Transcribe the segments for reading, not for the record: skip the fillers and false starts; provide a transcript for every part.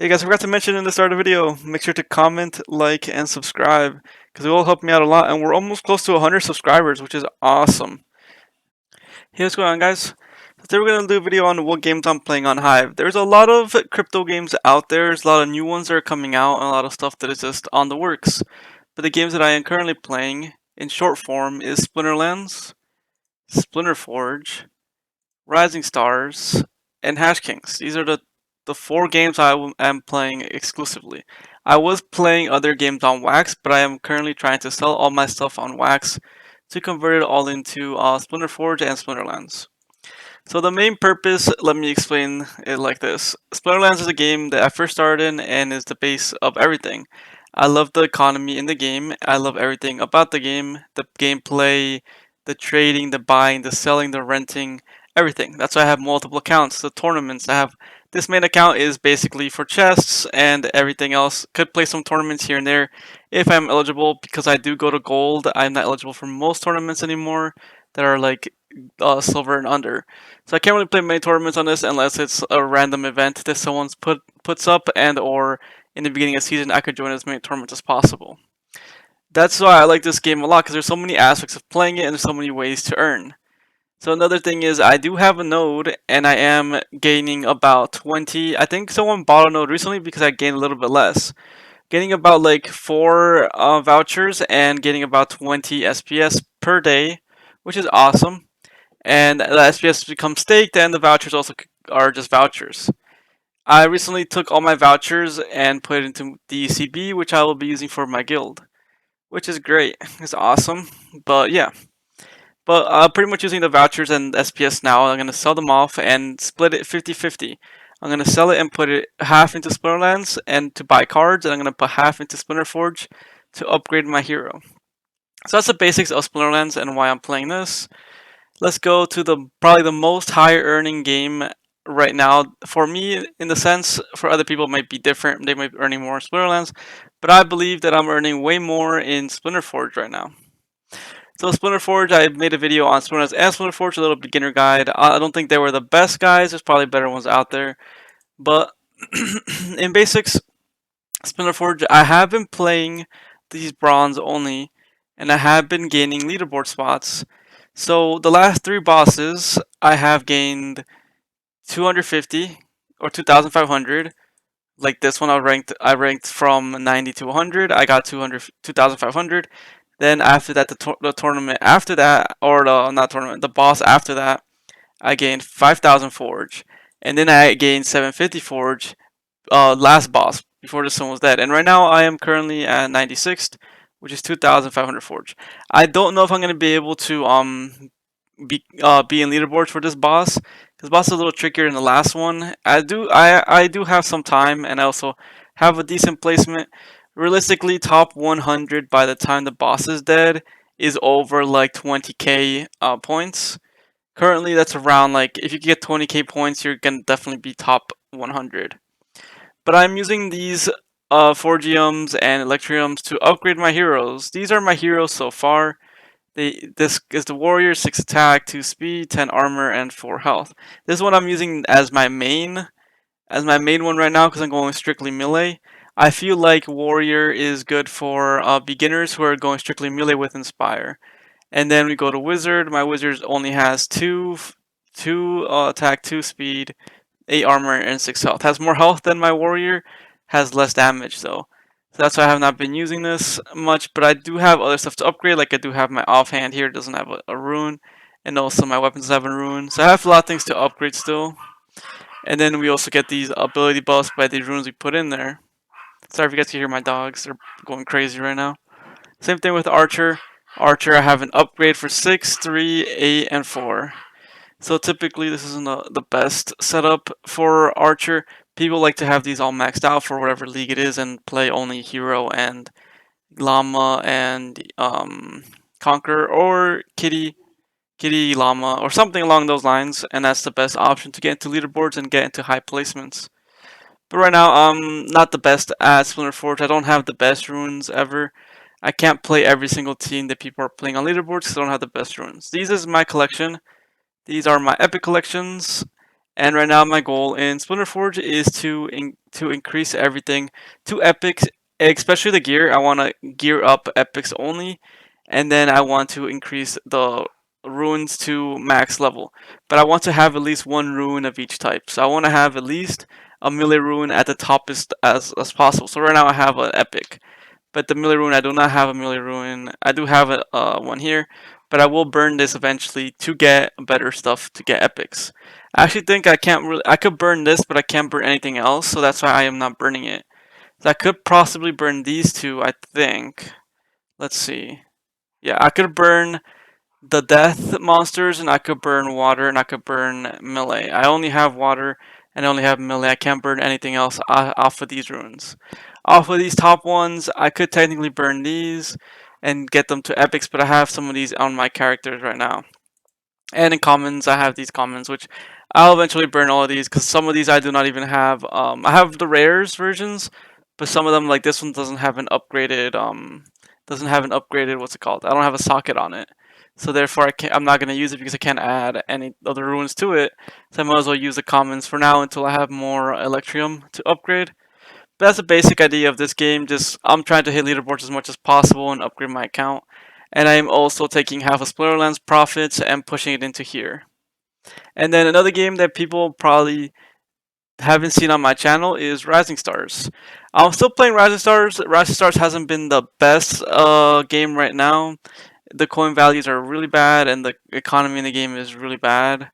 Hey guys, I forgot to mention in the start of the video, make sure to comment, like, and subscribe because it will help me out a lot, and we're almost close to 100 subscribers, which is awesome. Hey, what's going on, guys? Today we're going to do a video on what games I'm playing on Hive. There's a lot of crypto games out there, there's a lot of new ones that are coming out, and a lot of stuff that is just on the works. But the games that I am currently playing, in short form, is Splinterlands, Splinter Forge, Rising Stars, and Hash Kings. These are the four games I am playing exclusively. I was playing other games on Wax, but I am currently trying to sell all my stuff on Wax to convert it all into Splinter Forge and Splinterlands. So the main purpose, let me explain it like this. Splinterlands is a game that I first started in and is the base of everything. I love the economy in the game. I love everything about the gameplay, the trading, the buying, the selling, the renting, everything. That's why I have multiple accounts. The tournaments I have. This main account is basically for chests, and everything else could play some tournaments here and there if I'm eligible, because I do go to gold. I'm not eligible for most tournaments anymore that are like silver and under. So I can't really play many tournaments on this unless it's a random event that someone's puts up, and or in the beginning of the season I could join as many tournaments as possible. That's why I like this game a lot, because there's so many aspects of playing it and there's so many ways to earn. So another thing is I do have a node and I am gaining about 20. I think someone bought a node recently because I gained a little bit less. Getting about like 4 vouchers and getting about 20 SPS per day, which is awesome. And the SPS becomes staked, and the vouchers also are just vouchers. I recently took all my vouchers and put it into the ECB, which I will be using for my guild, which is great. It's awesome. But yeah. But pretty much using the vouchers and SPS now, I'm going to sell them off and split it 50-50. I'm going to sell it and put it half into Splinterlands and to buy cards, and I'm going to put half into Splinter Forge to upgrade my hero. So that's the basics of Splinterlands and why I'm playing this. Let's go to the probably the most high earning game right now for me. In the sense, for other people it might be different. They might be earning more in Splinterlands, but I believe that I'm earning way more in Splinter Forge right now. So Splinter Forge, I made a video on Splinterlands and Splinter Forge, a little beginner guide. I don't think they were the best guys. There's probably better ones out there, but in basics, Splinter Forge, I have been playing these bronze only, and I have been gaining leaderboard spots. So the last 3 bosses, I have gained 250 or 2,500. Like this one, I ranked from 90 to 100. I got 2,500. Then after that, the tournament after that, or not tournament, the boss after that, I gained 5,000 forge, and then I gained 750 forge. Last boss before this one was dead, and right now I am currently at 96th, which is 2,500 forge. I don't know if I'm gonna be able to be in leaderboards for this boss, because boss is a little trickier than the last one. I do have some time, and I also have a decent placement. Realistically, top 100 by the time the boss is dead is over like 20k points. Currently, that's around like if you get 20k points, you're gonna definitely be top 100. But I'm using these Forgiums and Electriums to upgrade my heroes. These are my heroes so far. This is the warrior, 6 attack, 2 speed, 10 armor, and 4 health. This is what I'm using as my main one right now, because I'm going strictly melee. I feel like warrior is good for beginners who are going strictly melee with inspire. And then we go to wizard. My wizard only has 2 attack, 2 speed, 8 armor, and 6 health. Has more health than my warrior, has less damage though. So that's why I have not been using this much, but I do have other stuff to upgrade. Like I do have my offhand here, it doesn't have a rune, and also my weapons have a rune. So I have a lot of things to upgrade still. And then we also get these ability buffs by the runes we put in there. Sorry if you guys can hear my dogs, they're going crazy right now. Same thing with Archer. Archer, I have an upgrade for 6, 3, 8, and 4. So typically this isn't the best setup for Archer. People like to have these all maxed out for whatever league it is and play only Hero and Llama and Conqueror or Kitty Llama or something along those lines, and that's the best option to get into leaderboards and get into high placements. But right now I'm not the best at Splinter Forge. I don't have the best runes ever. I can't play every single team that people are playing on leaderboards because I don't have the best runes. These is my collection. These are my epic collections, And right now, my goal in Splinter Forge is to increase everything to epics, especially the gear. I want to gear up epics only, and then I want to increase the runes to max level. But I want to have at least one rune of each type. So I want to have at least a melee rune at the top as possible. So right now I have an epic. But the melee rune, I do not have a melee rune. I do have a one here, but I will burn this eventually to get better stuff to get epics. I actually think I can't really. I could burn this, but I can't burn anything else, so that's why I am not burning it. So I could possibly burn these two. I think. Let's see. Yeah, I could burn the death monsters, and I could burn water, and I could burn melee. I only have water, and I only have melee. I can't burn anything else off of these runes. Off of these top ones, I could technically burn these and get them to epics, but I have some of these on my characters right now. And in commons, I have these commons, which I'll eventually burn all of these because some of these I do not even have. I have the rares versions, but some of them, like this one, doesn't have an upgraded, what's it called? I don't have a socket on it, so therefore I'm not gonna use it because I can't add any other runes to it. So I might as well use the commons for now until I have more Electrium to upgrade. But that's the basic idea of this game. Just I'm trying to hit leaderboards as much as possible and upgrade my account. And I am also taking half of Splinterland's profits and pushing it into here. And then another game that people probably haven't seen on my channel is Rising Stars. I'm still playing Rising Stars. Rising Stars hasn't been the best game right now. The coin values are really bad, and the economy in the game is really bad.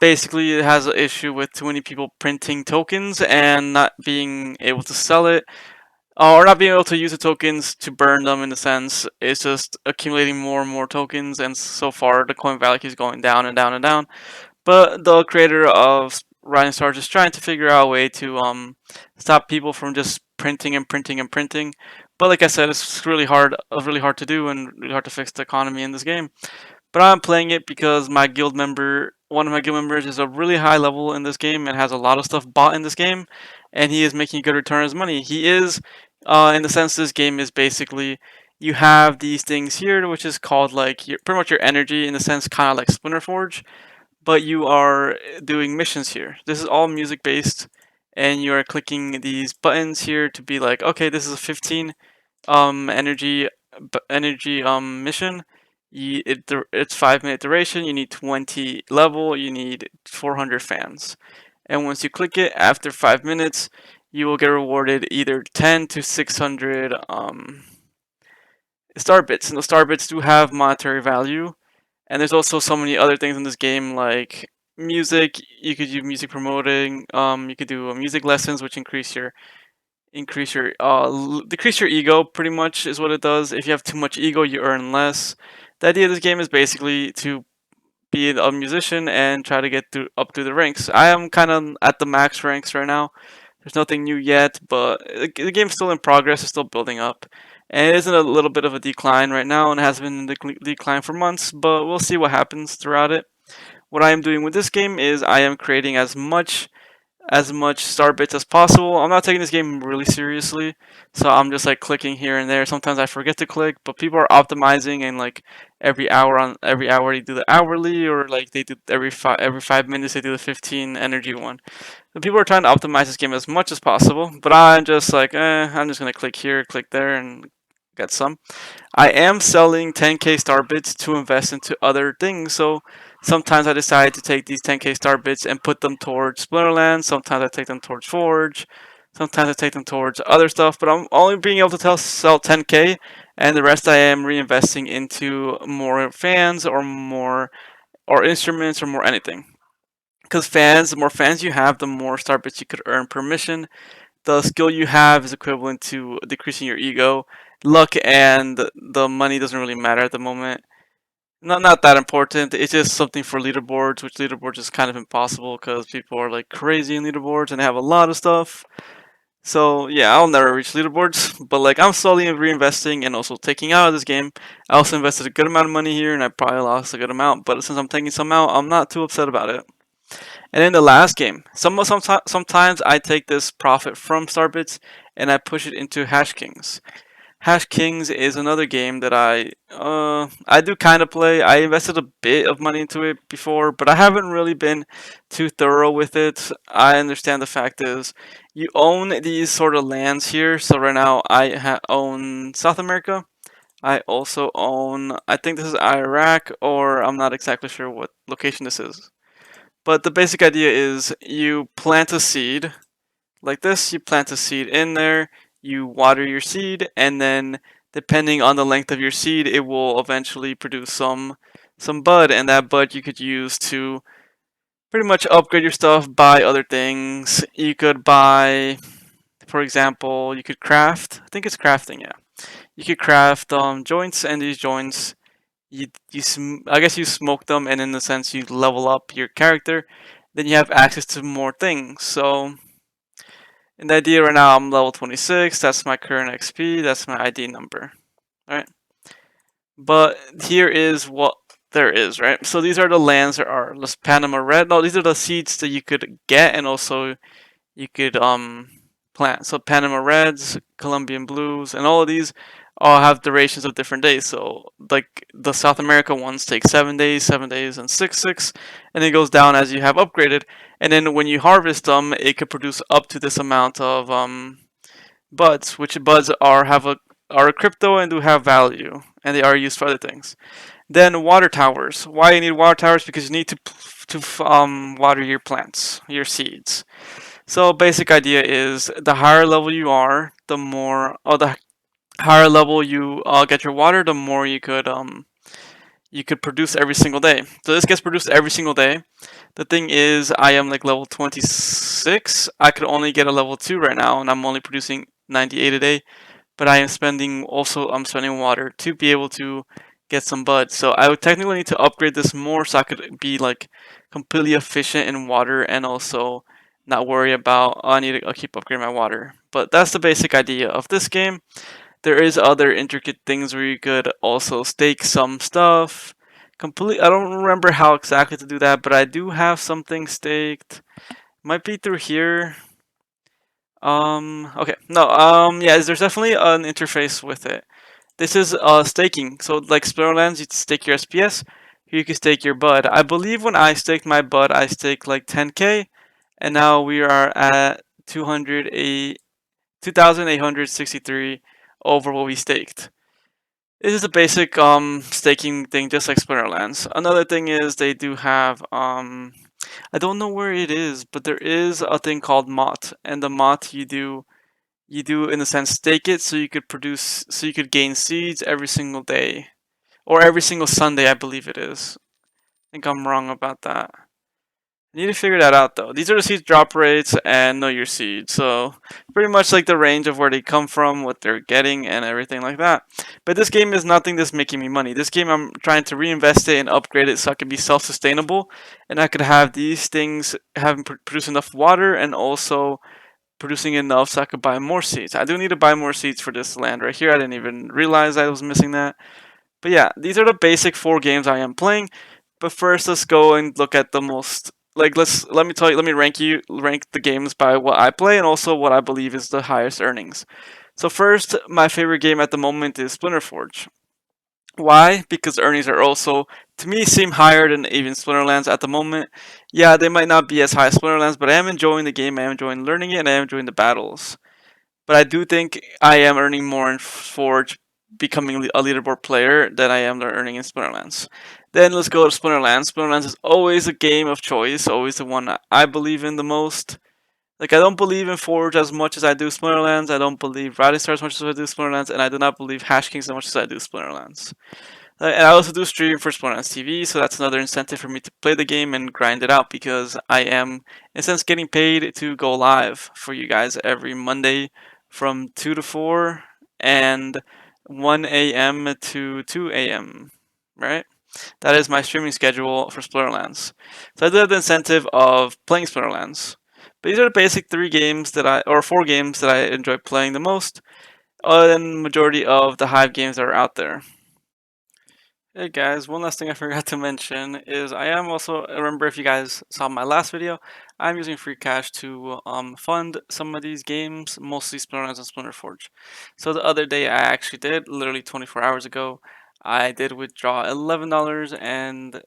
Basically, it has an issue with too many people printing tokens and not being able to sell it, or not being able to use the tokens to burn them. In a sense, it's just accumulating more and more tokens, and so far the coin value is going down and down and down. But the creator of Rising Stars is trying to figure out a way to stop people from just printing and printing and printing. But like I said, it's really hard to do, and really hard to fix the economy in this game. But I'm playing it because one of my guild members, is a really high level in this game and has a lot of stuff bought in this game, and he is making a good return on his money. He is, in the sense, this game is basically you have these things here, which is called like pretty much your energy in the sense, kind of like Splinter Forge, but you are doing missions here. This is all music based, and you are clicking these buttons here to be like, okay, this is a 15 energy mission. It's 5 minute duration. You need 20 level. You need 400 fans, and once you click it after 5 minutes, you will get rewarded either 10 to 600 star bits, and the star bits do have monetary value. And there's also so many other things in this game like music. You could do music promoting. You could do music lessons, which decrease your ego. Pretty much is what it does. If you have too much ego, you earn less. The idea of this game is basically to be a musician and try to get up through the ranks. I am kind of at the max ranks right now. There's nothing new yet, but the game's still in progress. It's still building up. And it is in a little bit of a decline right now, and has been in decline for months, but we'll see what happens throughout it. What I am doing with this game is I am creating as much star bits as possible. I'm not taking this game really seriously, so I'm just like clicking here and there. Sometimes I forget to click, but people are optimizing, and like every hour they do the hourly, or like they do every 5 minutes they do the 15 energy one. So people are trying to optimize this game as much as possible, but I'm just like, I'm just gonna click here, click there, and get some. I am selling 10k star bits to invest into other things, so sometimes I decide to take these 10k star bits and put them towards Splinterland. Sometimes I take them towards Forge. Sometimes I take them towards other stuff, but I'm only being able to sell 10k, and the rest I am reinvesting into more fans or instruments or more anything. Because the more fans you have, the more star bits you could earn per mission. The skill you have is equivalent to decreasing your ego. Luck and the money doesn't really matter at the moment. Not that important. It's just something for leaderboards, which leaderboards is kind of impossible because people are like crazy in leaderboards and they have a lot of stuff. So yeah, I'll never reach leaderboards, but like I'm slowly reinvesting and also taking out of this game. I also invested a good amount of money here, and I probably lost a good amount. But since I'm taking some out, I'm not too upset about it. And in the last game, sometimes I take this profit from Starbits and I push it into Hash Kings. Hash Kings is another game that I do kind of play. I invested a bit of money into it before, but I haven't really been too thorough with it. I understand the fact is you own these sort of lands here. So right now own South America. I also own, I think this is Iraq, or I'm not exactly sure what location this is. But the basic idea is you plant a seed like this. You plant a seed in there, you water your seed, and then depending on the length of your seed, it will eventually produce some bud, and that bud you could use to pretty much upgrade your stuff, buy other things. You could buy, for example, you could craft. I think it's crafting, yeah. You could craft joints, and these joints I guess you smoke them, and in the sense you level up your character. Then you have access to more things. So in the idea right now, I'm level 26. That's my current XP. That's my ID number. All right. But here is what there is, right? So these are the lands that are Los Panama Red. No, these are the seeds that you could get, and also you could plant. So Panama Reds, Colombian Blues, and all of these all have durations of different days. So like the South America ones take 7 days, and 6, and it goes down as you have upgraded. And then when you harvest them, it could produce up to this amount of buds, which buds are a crypto and do have value, and they are used for other things. Then water towers. Why you need water towers? Because you need to water your plants, your seeds. So basic idea is the higher level you are, the higher level you get your water, the more you could produce every single day. So this gets produced every single day. The thing is, I am like level 26. I could only get a level 2 right now, and I'm only producing 98 a day. But I'm spending water to be able to get some buds. So I would technically need to upgrade this more so I could be like completely efficient in water, and also not worry about, oh, I need to keep upgrading my water. But that's the basic idea of this game. There is other intricate things where you could also stake some stuff. I don't remember how exactly to do that, but I do have something staked. Might be through here. Okay. No, yeah, there's definitely an interface with it. This is staking. So like Splinterlands, you stake your SPS. Here you can stake your bud. I believe when I staked my bud, I staked like 10k, and now we are at 2,863 over what we staked. This is a basic staking thing, just like Splinterlands. Another thing is they do have I don't know where it is, but there is a thing called mott, and the mott you do in a sense stake it so you could gain seeds every single day, or every single Sunday, I believe it is. I think I'm wrong about that. You need to figure that out though. These are the seed drop rates and know your seed. So pretty much like the range of where they come from, what they're getting, and everything like that. But this game is nothing that's making me money. This game I'm trying to reinvest it and upgrade it so I can be self-sustainable, and I could have these things produce enough water, and also producing enough so I could buy more seeds. I do need to buy more seeds for this land right here. I didn't even realize I was missing that. But yeah, these are the basic 4 games I am playing. But first, let's go and look at the most. Like, let me rank the games by what I play and also what I believe is the highest earnings. So first, my favorite game at the moment is Splinter Forge. Why? Because the earnings are also, to me, seem higher than even Splinterlands at the moment. Yeah, they might not be as high as Splinterlands, but I am enjoying the game. I am enjoying learning it, and I am enjoying the battles. But I do think I am earning more in Forge, becoming a leaderboard player, than I am earning in Splinterlands. Then let's go to Splinterlands. Splinterlands is always a game of choice, always the one I believe in the most. Like, I don't believe in Forge as much as I do Splinterlands. I don't believe Riding Star as much as I do Splinterlands, and I do not believe Hash Kings as much as I do Splinterlands. And I also do stream for Splinterlands TV, so that's another incentive for me to play the game and grind it out, because I am, in a sense, getting paid to go live for you guys every Monday from 2 to 4 and 1 a.m. to 2 a.m., right? That is my streaming schedule for Splinterlands. So I do have the incentive of playing Splinterlands. But these are the basic 4 games that I enjoy playing the most, other than the majority of the Hive games that are out there. Hey guys, one last thing I forgot to mention is I am also, remember if you guys saw my last video, I'm using free cash to fund some of these games, mostly Splinterlands and Splinter Forge. So the other day I actually did, literally 24 hours ago, I did withdraw $11 and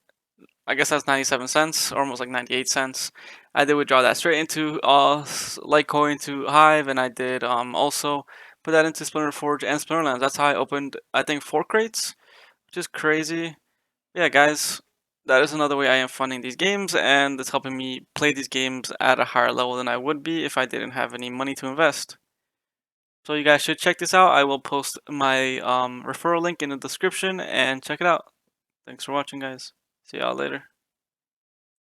I guess that's 97 cents, or almost like 98 cents. I did withdraw that straight into Litecoin to Hive, and I did also put that into Splinter Forge and Splinterlands. That's how I opened, I think, 4 crates, which is crazy. Yeah, guys, that is another way I am funding these games, and it's helping me play these games at a higher level than I would be if I didn't have any money to invest. So you guys should check this out. I will post my referral link in the description and check it out. Thanks for watching, guys. See y'all later.